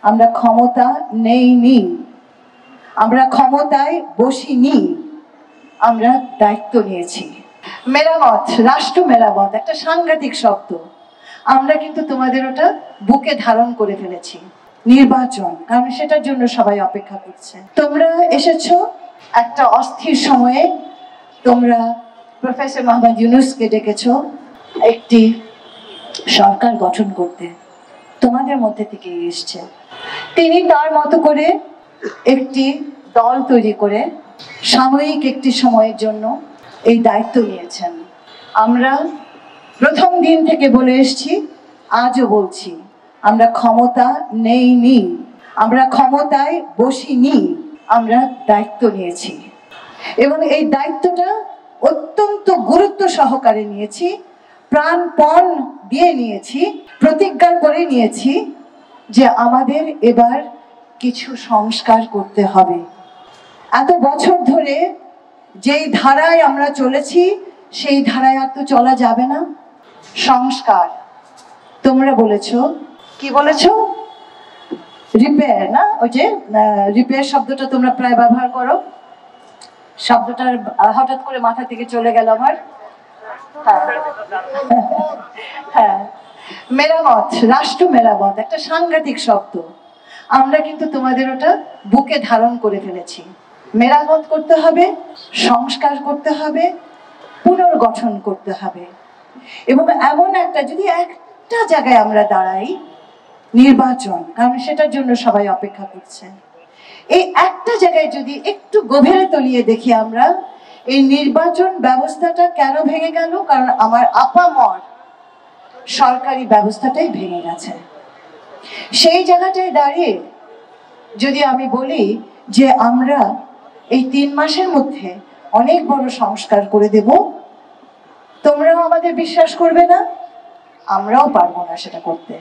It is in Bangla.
আমরা ক্ষমতা নেইনি, আমরা ক্ষমতায় বসিনি, আমরা দায়িত্ব নিয়েছি। মেরামত, রাষ্ট্র মেরামত একটা সাংঘাতিক শব্দ। আমরা কিন্তু তোমাদের ওটা বুকে ধারণ করে ফেলেছি। নির্বাচন, কারণ সেটার জন্য সবাই অপেক্ষা করছে। তোমরা এসেছো একটা অস্থির সময়ে। তোমরা প্রফেসর মোহাম্মদ ইউনূসকে ডেকেছো একটি সরকার গঠন করতে, তোমাদের মধ্যে থেকে এসছে। তিনি তার মতো করে একটি দল তৈরি করে সাময়িক একটি সময়ের জন্য এই দায়িত্ব নিয়েছেন। আমরা প্রথম দিন থেকে বলে এসছি, আজও বলছি, আমরা ক্ষমতা নেইনি, আমরা ক্ষমতায় বসিনি, আমরা দায়িত্ব নিয়েছি এবং এই দায়িত্বটা অত্যন্ত গুরুত্ব সহকারে নিয়েছি, প্রাণপণ দিয়ে নিয়েছি, প্রতিজ্ঞা করে নিয়েছি যে আমাদের এবার কিছু সংস্কার করতে হবে। এত বছর ধরে যেই ধারায় আমরা চলেছি সেই ধারায় আর তো চলা যাবে না। সংস্কার, তোমরা বলেছো, কি বলেছো? রিপেয়ার, না? ওই যে রিপেয়ার শব্দটা তোমরা প্রায় ব্যবহার করো। শব্দটা হঠাৎ করে মাথা থেকে চলে গেল আমার। হ্যাঁ, মেরামত, রাষ্ট্র মেরামত একটা সাংঘাতিক শব্দ। আমরা কিন্তু তোমাদের ওটা বুকে ধারণ করে ফেলেছি। মেরামত করতে হবে, সংস্কার করতে হবে, পুনর্গঠন করতে হবে এবং এমন একটা, যদি একটা জায়গায় আমরা দাঁড়াই, নির্বাচন, কারণ সেটার জন্য সবাই অপেক্ষা করছে। এই একটা জায়গায় যদি একটু গভীরে তলিয়ে দেখি আমরা, এই নির্বাচন ব্যবস্থাটা কেন ভেঙে গেল? কারণ আমার আপামর সরকারি ব্যবস্থাটাই ভেঙে গেছে। সেই জায়গাটায় দাঁড়িয়ে যদি আমি বলি যে আমরা এই 3 মাসের মধ্যে অনেক বড় সংস্কার করে দেব, তোমরাও আমাদের বিশ্বাস করবে না, আমরাও পারবো না সেটা করতে।